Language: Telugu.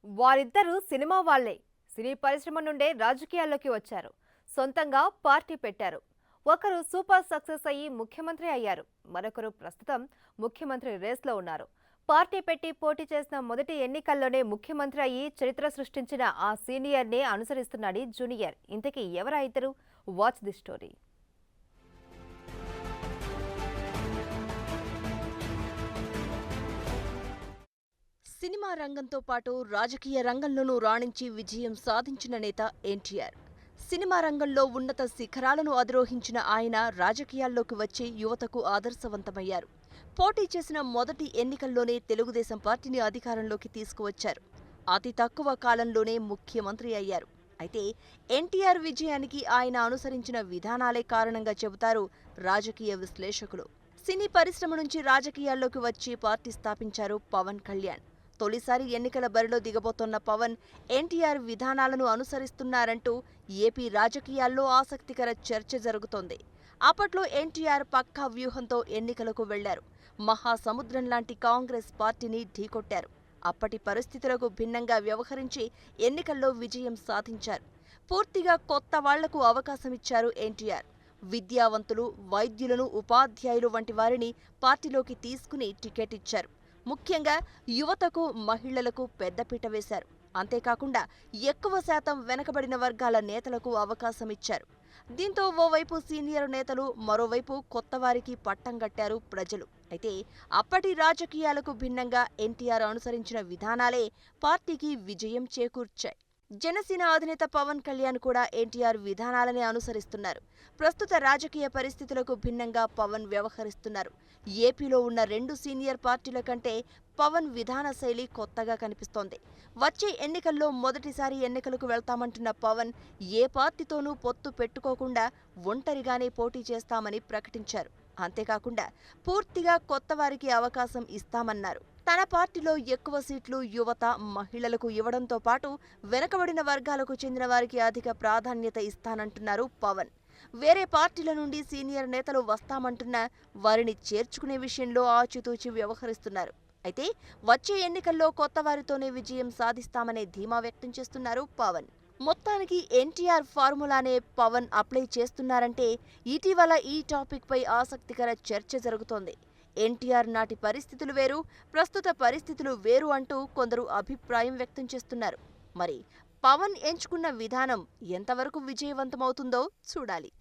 వారిద్దరూ సినిమా వాళ్లే. సినీ పరిశ్రమ నుండే రాజకీయాల్లోకి వచ్చారు. సొంతంగా పార్టీ పెట్టారు. ఒకరు సూపర్ సక్సెస్ అయ్యి ముఖ్యమంత్రి అయ్యారు. మరొకరు ప్రస్తుతం ముఖ్యమంత్రి రేస్లో ఉన్నారు. పార్టీ పెట్టి పోటీ చేసిన మొదటి ఎన్నికల్లోనే ముఖ్యమంత్రి అయ్యి చరిత్ర సృష్టించిన ఆ సీనియర్నే అనుసరిస్తున్నాడు జూనియర్. ఇంతకీ ఎవరా ఇద్దరు? Watch the story. సినిమా రంగంతో పాటు రాజకీయ రంగంలోనూ రాణించి విజయం సాధించిన నేత ఎన్టీఆర్. సినిమా రంగంలో ఉన్నత శిఖరాలను అధిరోహించిన ఆయన రాజకీయాల్లోకి వచ్చి యువతకు ఆదర్శవంతమయ్యారు. పోటీ చేసిన మొదటి ఎన్నికల్లోనే తెలుగుదేశం పార్టీని అధికారంలోకి తీసుకువచ్చారు. అతి తక్కువ కాలంలోనే ముఖ్యమంత్రి అయ్యారు. అయితే ఎన్టీఆర్ విజయానికి ఆయన అనుసరించిన విధానాలే కారణంగా చెబుతారు రాజకీయ విశ్లేషకులు. సినీ పరిశ్రమ నుంచి రాజకీయాల్లోకి వచ్చి పార్టీ స్థాపించారు పవన్ కళ్యాణ్. తొలిసారి ఎన్నికల బరిలో దిగబోతోన్న పవన్ ఎన్టీఆర్ విధానాలను అనుసరిస్తున్నారంటూ ఏపీ రాజకీయాల్లో ఆసక్తికర చర్చ జరుగుతోంది. అప్పట్లో ఎన్టీఆర్ పక్కా వ్యూహంతో ఎన్నికలకు వెళ్లారు. మహాసముద్రం లాంటి కాంగ్రెస్ పార్టీని ఢీకొట్టారు. అప్పటి పరిస్థితులకు భిన్నంగా వ్యవహరించి ఎన్నికల్లో విజయం సాధించారు. పూర్తిగా కొత్త వాళ్లకు అవకాశమిచ్చారు ఎన్టీఆర్. విద్యావంతులు, వైద్యులను, ఉపాధ్యాయులు వంటి వారిని పార్టీలోకి తీసుకుని టికెట్ ఇచ్చారు. ముఖ్యంగా యువతకు, మహిళలకు పెద్దపీట వేశారు. అంతేకాకుండా ఎక్కువ శాతం వెనకబడిన వర్గాల నేతలకు అవకాశమిచ్చారు. దీంతో ఓవైపు సీనియర్ నేతలు, మరోవైపు కొత్తవారికి పట్టం కట్టారు ప్రజలు. అయితే అప్పటి రాజకీయాలకు భిన్నంగా ఎన్టీఆర్ అనుసరించిన విధానాలే పార్టీకి విజయం చేకూర్చాయి. జనసేన అధినేత పవన్ కళ్యాణ్ కూడా ఎన్టీఆర్ విధానాలనే అనుసరిస్తున్నారు. ప్రస్తుత రాజకీయ పరిస్థితులకు భిన్నంగా పవన్ వ్యవహరిస్తున్నారు. ఏపీలో ఉన్న రెండు సీనియర్ పార్టీల కంటే పవన్ విధాన శైలి కొత్తగా కనిపిస్తోంది. వచ్చే ఎన్నికల్లో మొదటిసారి ఎన్నికలకు వెళ్తామంటున్న పవన్ ఏ పార్టీతోనూ పొత్తు పెట్టుకోకుండా ఒంటరిగానే పోటీ చేస్తామని ప్రకటించారు. అంతేకాకుండా పూర్తిగా కొత్తవారికి అవకాశం ఇస్తామన్నారు. తన పార్టీలో ఎక్కువ సీట్లు యువత, మహిళలకు ఇవ్వడంతో పాటు వెనకబడిన వర్గాలకు చెందిన వారికి అధిక ప్రాధాన్యత ఇస్తానంటున్నారు పవన్. వేరే పార్టీల నుండి సీనియర్ నేతలు వస్తామంటున్నా వారిని చేర్చుకునే విషయంలో ఆచితూచి వ్యవహరిస్తున్నారు. అయితే వచ్చే ఎన్నికల్లో కొత్త వారితోనే విజయం సాధిస్తామనే ధీమా వ్యక్తం చేస్తున్నారు పవన్. మొత్తానికి ఎన్టీఆర్ ఫార్ములానే పవన్ అప్లై చేస్తున్నారంటే ఇటీవల ఈ టాపిక్ పై ఆసక్తికర చర్చ జరుగుతోంది. ఎన్టీఆర్ నాటి పరిస్థితులు వేరు, ప్రస్తుత పరిస్థితులు వేరు అంటూ కొందరు అభిప్రాయం వ్యక్తం చేస్తున్నారు. మరి పవన్ ఎంచుకున్న విధానం ఎంతవరకు విజయవంతమవుతుందో చూడాలి.